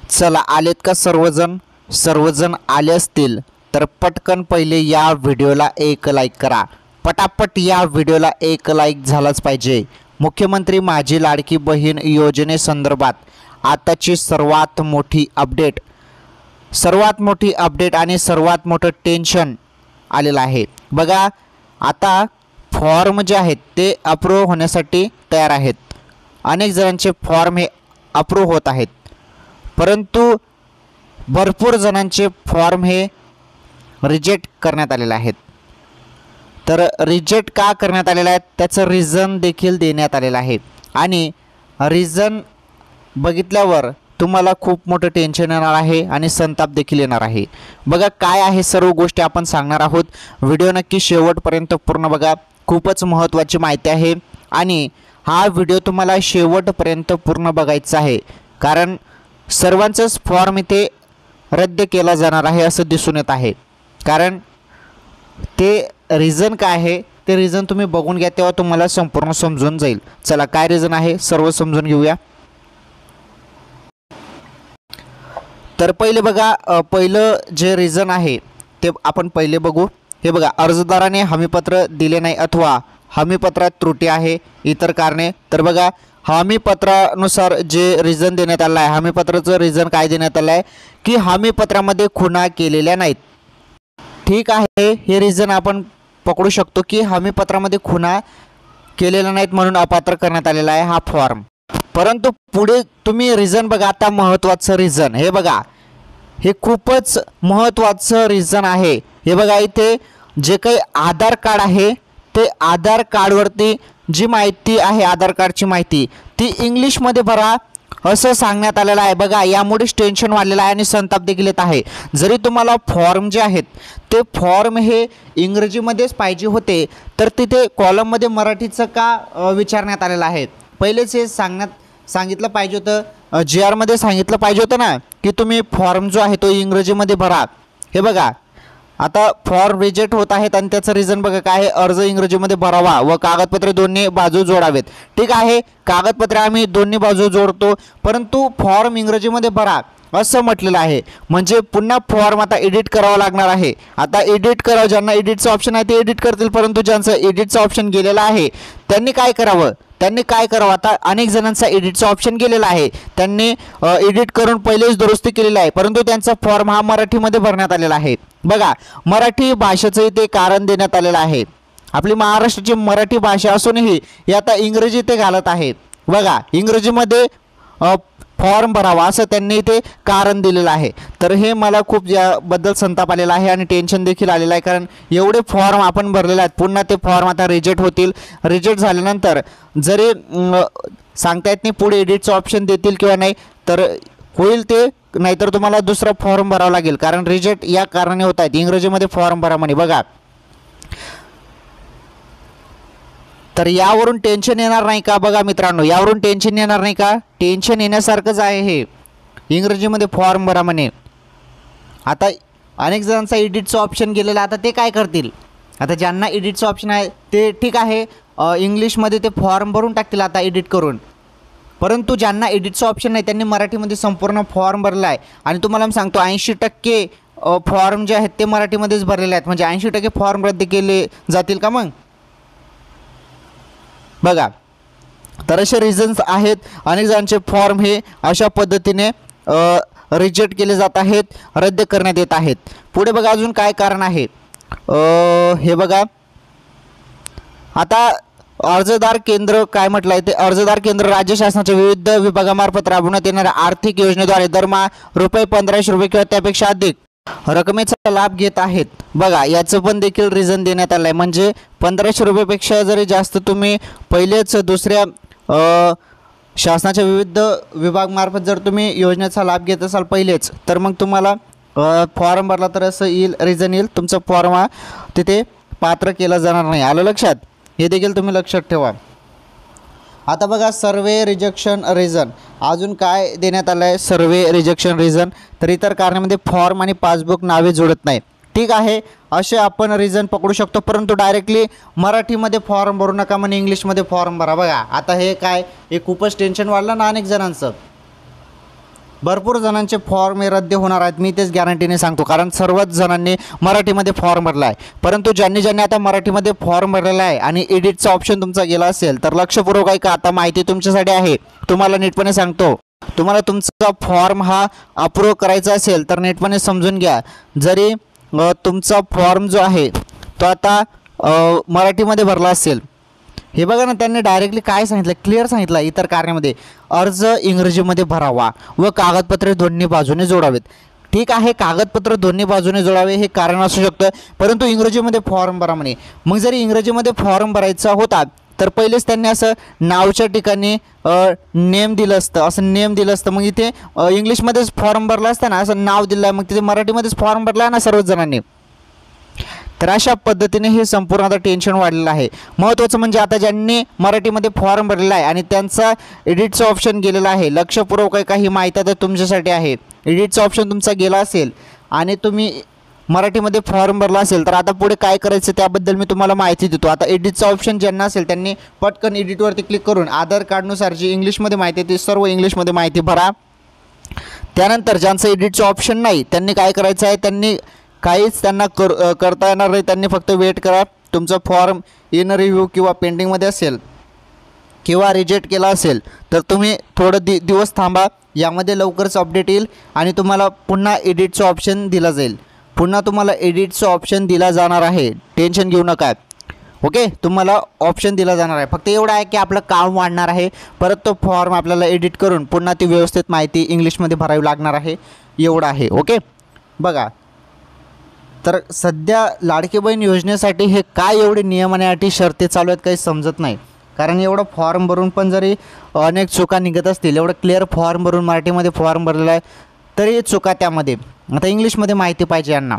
चला आलेत का सर्वजण? सर्वजण आले असतील तर पटकन पहिले या व्हिडिओला एक लाईक करा. पटापट या व्हिडिओला एक लाईक झालाच पाहिजे. मुख्यमंत्री माझी लाडकी बहीण योजनेसंदर्भात आताची सर्वात मोठी अपडेट आणि सर्वात मोठं टेन्शन आलेलं आहे. बघा, आता फॉर्म जे आहेत ते अप्रूव्ह होण्यासाठी तयार आहेत. अनेक जणांचे फॉर्म हे अप्रूव्ह होत आहेत, परंतु भरपूर जणांचे फॉर्म हे रिजेक्ट करण्यात आलेले आहेत. तर रिजेक्ट का करण्यात आलेले आहेत त्याचं रिझन देखील देण्यात आलेलं आहे. आणि रिझन बघितल्यावर तुम्हाला खूप मोठं टेन्शन येणार आहे आणि संताप देखील येणार आहे. बघा काय आहे, सर्व गोष्टी आपण सांगणार आहोत. व्हिडिओ नक्की शेवटपर्यंत पूर्ण बघा. खूपच महत्त्वाची माहिती आहे आणि हा व्हिडिओ तुम्हाला शेवटपर्यंत पूर्ण बघायचा आहे, कारण सर्वांचंच फॉर्म इथे रद्द केला जाणार आहे असं दिसून येत आहे. कारण ते रिझन काय आहे ते रिझन तुम्ही बघून घ्या, तेव्हा तुम्हाला संपूर्ण समजून जाईल. चला काय रिझन आहे सर्व समजून घेऊया. तर पहिले बघा, पहिलं जे रिझन आहे ते आपण पहिले बघू. हे बघा, अर्जदाराने हमीपत्र दिले नाही अथवा हमीपत्रात त्रुटी आहे, इतर कारणे. तर बघा, हमीपत्रानुसार जे रिझन देण्यात आलं आहे, हमीपत्राचं रिझन काय देण्यात आलं आहे की हमीपत्रामध्ये खुणा केलेल्या नाहीत. ठीक आहे, हे रिझन आपण पकडू शकतो की हमीपत्रामध्ये खुणा केलेल्या नाहीत म्हणून अपात्र करण्यात आलेला आहे हा फॉर्म. परंतु पुढे तुम्ही रिझन बघा, आता महत्त्वाचं रिझन हे बघा, हे खूपच महत्त्वाचं रिझन आहे. हे बघा, इथे जे काही आधार कार्ड आहे ते आधार कार्डवरती जी माहिती आहे, आधार कार्डची माहिती ती इंग्लिशमध्ये भरा असं सांगण्यात आलेलं आहे. बघा, यामुळेच टेन्शन वाढलेलं आहे आणि संताप देखील येत आहे. जरी तुम्हाला फॉर्म जे आहेत ते फॉर्म हे इंग्रजीमध्येच पाहिजे होते, तर तिथे कॉलममध्ये मराठीचं का विचारण्यात आलेलं आहे. पहिलेच हे सांगितलं पाहिजे होतं, जी आरमध्ये सांगितलं पाहिजे होतं ना की तुम्ही फॉर्म जो आहे तो इंग्रजीमध्ये भरा. हे बघा, आता फॉर्म रिजेक्ट होत आहेत आणि त्याचं रिझन बघा काय आहे, अर्ज इंग्रजीमध्ये भरावा व कागदपत्रे दोन्ही बाजू जोडावेत. ठीक आहे, कागदपत्रे आम्ही दोन्ही बाजू जोडतो, परंतु फॉर्म इंग्रजीमध्ये भरा असं म्हटलेलं आहे. म्हणजे पुन्हा फॉर्म आता एडिट करावा लागणार आहे. आता एडिट करावं, ज्यांना एडिटचं ऑप्शन आहे ते एडिट करतील, परंतु ज्यांचं एडिटचं ऑप्शन गेलेलं आहे त्यांनी काय करावं आता अनेक जणांचा एडिटचा ऑप्शन गेलेला आहे, त्यांनी एडिट करून पहिलेच दुरुस्ती केलेली आहे, परंतु त्यांचा फॉर्म हा मराठीमध्ये भरण्यात आलेला आहे. बघा, मराठी भाषेचं इथे कारण देण्यात आलेलं आहे. आपली महाराष्ट्राची मराठी भाषा असूनही हे आता इंग्रजी ते घालत आहे. बघा, इंग्रजीमध्ये फॉर्म भरावा असं त्यांनी इथे कारण दिलेलं आहे. तर हे मला खूप याबद्दल संताप आलेला आहे आणि टेन्शन देखील आलेलं आहे, कारण एवढे फॉर्म आपण भरलेले आहेत, पुन्हा ते फॉर्म आता रिजेक्ट होतील. रिजेक्ट झाल्यानंतर जरी सांगता येत नाही पुढे एडिटचं ऑप्शन देतील किंवा नाही, तर होईल ते, नाहीतर तुम्हाला दुसरा फॉर्म भरावा लागेल, कारण रिजेक्ट या कारणाने होत आहेत. इंग्रजीमध्ये फॉर्म भरा म्हणे. बघा, तर यावरून टेन्शन येणार नाही का? बघा मित्रांनो, यावरून टेन्शन येणार नाही का? टेन्शन येण्यासारखंच आहे हे. इंग्रजीमध्ये फॉर्म भरा म्हणे. आता अनेक जणांचा एडिटचं ऑप्शन गेलेलं आहे, आता ते काय करतील? आता ज्यांना एडिटचं ऑप्शन आहे ते ठीक आहे, इंग्लिशमध्ये ते फॉर्म भरून टाकतील आता एडिट करून. परंतु ज्यांना एडिटचं ऑप्शन नाही त्यांनी मराठीमध्ये संपूर्ण फॉर्म भरला आहे. आणि तुम्हाला मी सांगतो 80% फॉर्म जे आहेत ते मराठीमध्येच भरलेले आहेत. म्हणजे 80% फॉर्म रद्द केले जातील का मग? बघा, तर असे रिझन्स आहेत. अनेक जणांचे फॉर्म हे अशा पद्धतीने रिजेक्ट केले जात आहेत, रद्द करण्यात येत आहेत. पुढे बघा अजून काय कारण आहे. हे बघा, आता अर्जदार केंद्र काय म्हटलं आहे ते, अर्जदार केंद्र राज्य शासनाच्या विविध विभागामार्फत राबवण्यात येणाऱ्या आर्थिक योजनेद्वारे दरमहा ₹1500 किंवा त्यापेक्षा अधिक रकमेचा लाभ घेत आहेत. बघा, याचं पण देखील रिझन देण्यात आलं आहे. म्हणजे ₹1500पेक्षा जरी जास्त तुम्ही पहिलेच दुसऱ्या शासनाच्या विविध विभागामार्फत जर तुम्ही योजनेचा लाभ घेत असाल पहिलेच, तर मग तुम्हाला फॉर्म भरला तर असं येईल, रिझन येईल, तुमचा फॉर्म हा तिथे पात्र केला जाणार नाही. आलं लक्षात? हे देखील तुम्ही लक्षात ठेवा. आता बघा, सर्वे रिजेक्शन रिझन अजून काय देण्यात आलं आहे. सर्वे रिजेक्शन रिझन, तर इतर कारणामध्ये फॉर्म आणि पासबुक नावे जोडत नाही. ठीक आहे, असे आपण रिझन पकडू शकतो, परंतु डायरेक्टली मराठीमध्ये फॉर्म भरू नका म्हणे, इंग्लिशमध्ये फॉर्म भरा. बघा, आता हे काय, हे खूपच टेन्शन वाढलं ना अनेक जणांचं. भरपूर जणांचे फॉर्म हे रद्द होणार आहेत, मी तेच गॅरंटीने सांगतो, कारण सर्वच जणांनी मराठीमध्ये फॉर्म भरला आहे. परंतु ज्यांनी आता मराठीमध्ये फॉर्म भरलेला आहे आणि एडिटचा ऑप्शन तुमचा गेला असेल तर लक्षपूर्वक ऐका, आता माहिती तुमच्यासाठी आहे, तुम्हाला नीटपणे सांगतो. तुम्हाला तुमचा फॉर्म हा अप्रूव्ह करायचा असेल तर नीटपणे समजून घ्या. जरी तुमचा फॉर्म जो आहे तो आता मराठीमध्ये भरला असेल, हे बघा ना, त्यांनी डायरेक्टली काय सांगितलं, क्लिअर सांगितलं इतर कार्यामध्ये अर्ज इंग्रजीमध्ये भरावा व कागदपत्रे दोन्ही बाजूने जोडावेत. ठीक आहे, कागदपत्र दोन्ही बाजूने जोडावे हे कारण असू शकतं, परंतु इंग्रजीमध्ये फॉर्म भरा म्हणे. मग जरी इंग्रजीमध्ये फॉर्म भरायचा होता तर पहिलेच त्यांनी असं नावच्या ठिकाणी नेम दिलं असतं, असं नेम दिलं असतं. मग इथे इंग्लिशमध्येच फॉर्म भरला असता ना, असं नाव दिलं, मग तिथे मराठीमध्येच फॉर्म भरला ना सर्वच जणांनी. तर अशा पद्धतीने हे संपूर्ण आता टेन्शन वाढलेलं आहे. महत्त्वाचं म्हणजे आता ज्यांनी मराठीमध्ये फॉर्म भरलेला आहे आणि त्यांचा एडिटचं ऑप्शन गेलेलं आहे, लक्षपूर्वक काही माहिती आता तुमच्यासाठी आहे. एडिटचा ऑप्शन तुमचा गेला असेल आणि तुम्ही मराठीमध्ये फॉर्म भरला असेल तर आता पुढे काय करायचं त्याबद्दल मी तुम्हाला माहिती देतो. आता एडिटचा ऑप्शन ज्यांना असेल त्यांनी पटकन एडिटवरती क्लिक करून आधार कार्डनुसार जी इंग्लिशमध्ये माहिती आहे ती सर्व इंग्लिशमध्ये माहिती भरा. त्यानंतर ज्यांचं एडिटचं ऑप्शन नाही त्यांनी काय करायचं आहे, त्यांनी काहीच त्यांना करता येणार नाही, त्यांनी फक्त वेट करा. तुमचा फॉर्म इन रिव्ह्यू किंवा पेंडिंगमध्ये असेल किंवा रिजेक्ट केला असेल तर तुम्ही थोडं दिवस थांबा, यामध्ये लवकरच अपडेट येईल आणि तुम्हाला पुन्हा एडिटचं ऑप्शन दिला जाईल. पुन्हा तुम्हाला एडिटचं ऑप्शन दिला जाणार आहे, टेन्शन घेऊ नका. ओके, तुम्हाला ऑप्शन दिला जाणार आहे. फक्त एवढं आहे की आपलं काम वाढणार आहे, परत तो फॉर्म आपल्याला एडिट करून पुन्हा ती व्यवस्थित माहिती इंग्लिशमध्ये भरावी लागणार आहे, एवढं आहे. ओके, बघा, तर सध्या लाडकी बहीण योजनेसाठी हे काय एवढे नियम आणि अटी शर्ती चालू आहेत काही समजत नाही. कारण एवढं फॉर्म भरून पण जरी अनेक चुका निघत असतील, एवढं क्लिअर फॉर्म भरून मराठीमध्ये फॉर्म भरलेला आहे तरी चुका त्यामध्ये. आता इंग्लिशमध्ये माहिती पाहिजे यांना.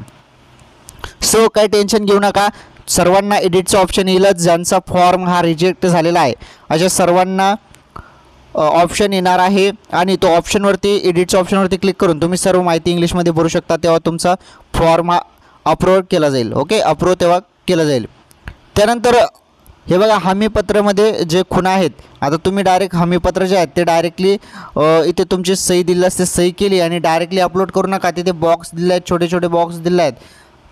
सो काही टेन्शन घेऊ नका, सर्वांना एडिटचं ऑप्शन येईलच. ज्यांचा फॉर्म हा रिजेक्ट झालेला आहे अशा सर्वांना ऑप्शन येणार आहे आणि तो ऑप्शनवरती एडिटच्या ऑप्शनवरती क्लिक करून तुम्ही सर्व माहिती इंग्लिशमध्ये भरू शकता. तेव्हा तुमचा फॉर्म हा अप्रूव्ह केला जाईल. ओके, अप्रूव्ह तेव्हा केलं जाईल. त्यानंतर हे बघा, हमीपत्रामध्ये जे खुणा आहेत, आता तुम्ही डायरेक्ट हमीपत्र जे आहेत ते डायरेक्टली इथे तुमची सही दिली असते, सही केली आणि डायरेक्टली अपलोड करू नका. तिथे बॉक्स दिले आहेत, छोटे छोटे बॉक्स दिले आहेत,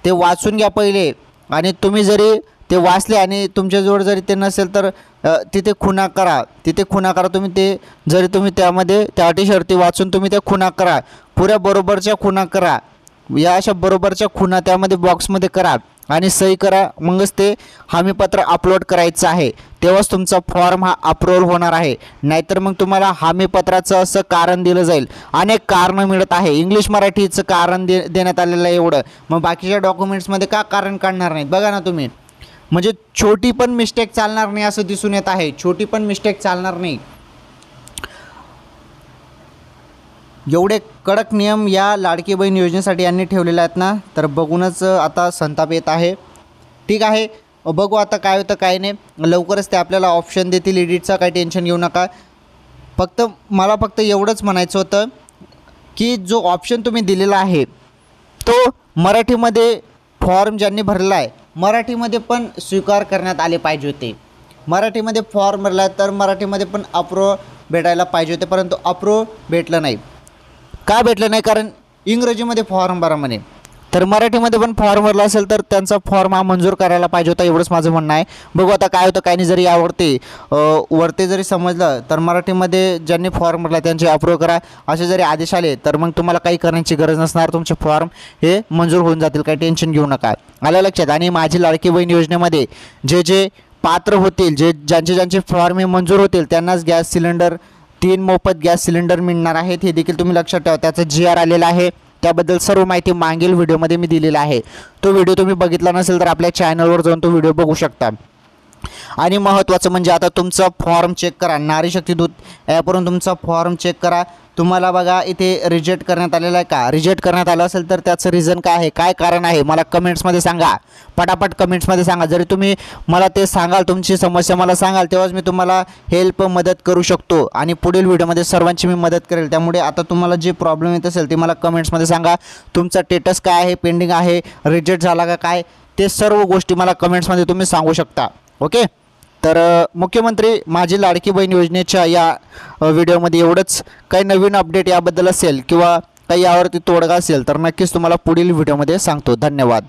ते वाचून घ्या पहिले. आणि तुम्ही जरी ते वाचले आणि तुमच्याजवळ जरी ते नसेल तर तिथे खुणा करा, तिथे खुणा करा. तुम्ही ते जरी तुम्ही त्यामध्ये त्या अटी शर्ती वाचून तुम्ही त्या खुणा करा, पुऱ्या बरोबरच्या खुणा करा. या अशा बरोबरच्या खुणा त्यामध्ये बॉक्समध्ये करा आणि सही करा. मगच ते हमीपत्र अपलोड करायचं आहे, तेव्हाच तुमचा फॉर्म हा अप्रूव्ह होणार आहे. नाहीतर मग तुम्हाला हमीपत्राचं असं कारण दिलं जाईल. अनेक कारणं मिळत आहे, इंग्लिश मराठीचं कारण देण्यात आलेलं आहे एवढं, मग बाकीच्या डॉक्युमेंट्समध्ये का कारण काढणार नाहीत. बघा ना तुम्ही, म्हणजे छोटी पण मिस्टेक चालणार नाही असं दिसून येत आहे, छोटी पण मिस्टेक चालणार नाही. एवढे कडक नियम या लाडकी बहीण योजनेसाठी यांनी ठेवलेले आहेत ना, तर बघूनच आता संताप येत आहे. ठीक आहे, बघू आता काय होतं काय नाही. लवकरच ते आपल्याला ऑप्शन देतील एडिटचा, काही टेन्शन घेऊ नका. मला फक्त एवढंच म्हणायचं होतं की जो ऑप्शन तुम्ही दिलेला आहे तो मराठीमध्ये फॉर्म ज्यांनी भरला आहे मराठीमध्ये पण स्वीकार करण्यात आले पाहिजे होते. मराठीमध्ये फॉर्म भरला तर मराठीमध्ये पण अप्रूव्ह भेटायला पाहिजे होते, परंतु अप्रूव्ह भेटलं नाही. का भेटलं नाही? कारण इंग्रजीमध्ये फॉर्म भरा म्हणे, तर मराठीमध्ये पण फॉर्म भरला असेल तर त्यांचा फॉर्म हा मंजूर करायला पाहिजे होता, एवढंच माझं म्हणणं आहे. बघू आता काय होतं काय नाही. जरी वरती जरी समजलं तर मराठीमध्ये ज्यांनी फॉर्म भरला त्यांचे अप्रूव्ह करा असे जरी आदेश आले तर मग तुम्हाला काही करण्याची गरज नसणार, तुमचे फॉर्म हे मंजूर होऊन जातील, काही टेन्शन घेऊ नका. आलं लक्षात? आणि माझी लाडकी बहीण योजनेमध्ये जे जे पात्र होतील, ज्यांचे फॉर्म हे मंजूर होतील त्यांनाच गॅस सिलेंडर 3 मोफत गॅस सिलेंडर मिळणार आहेत, हे देखील तुम्ही लक्षात ठेवा. त्याचं GR आलेलं आहे, त्याबद्दल सर्व माहिती मागील व्हिडिओमध्ये मी दिलेला आहे. तो व्हिडिओ तुम्ही बघितला नसेल तर आपल्या चॅनलवर जाऊन तो व्हिडिओ बघू शकता. आणि महत्त्वाचं म्हणजे आता तुमचा फॉर्म चेक करा, नारी शक्ती दूत ॲपवरून तुमचा फॉर्म चेक करा. तुम्हाला बघा इथे रिजेक्ट करण्यात आलेला आहे का? रिजेक्ट करण्यात आलं असेल तर त्याचं रिझन काय आहे, काय कारण आहे, मला कमेंट्समध्ये सांगा, पटापट कमेंट्समध्ये सांगा. जरी तुम्ही मला ते सांगाल, तुमची समस्या मला सांगाल, तेव्हाच मी तुम्हाला मदत करू शकतो आणि पुढील व्हिडिओमध्ये सर्वांची मी मदत करेल. त्यामुळे आता तुम्हाला जे प्रॉब्लेम येत असेल ते मला कमेंट्समध्ये सांगा. तुमचा स्टेटस काय आहे, पेंडिंग आहे, रिजेक्ट झाला का काय, ते सर्व गोष्टी मला कमेंट्समध्ये तुम्ही सांगू शकता. ओके, तर मुख्यमंत्री माझी लाडकी बहीण योजनेच्या या व्हिडिओमध्ये एवढंच. काही नवीन अपडेट याबद्दल असेल किंवा काही यावरती तोडगा असेल तर नक्कीच तुम्हाला पुढील व्हिडिओमध्ये सांगतो. धन्यवाद.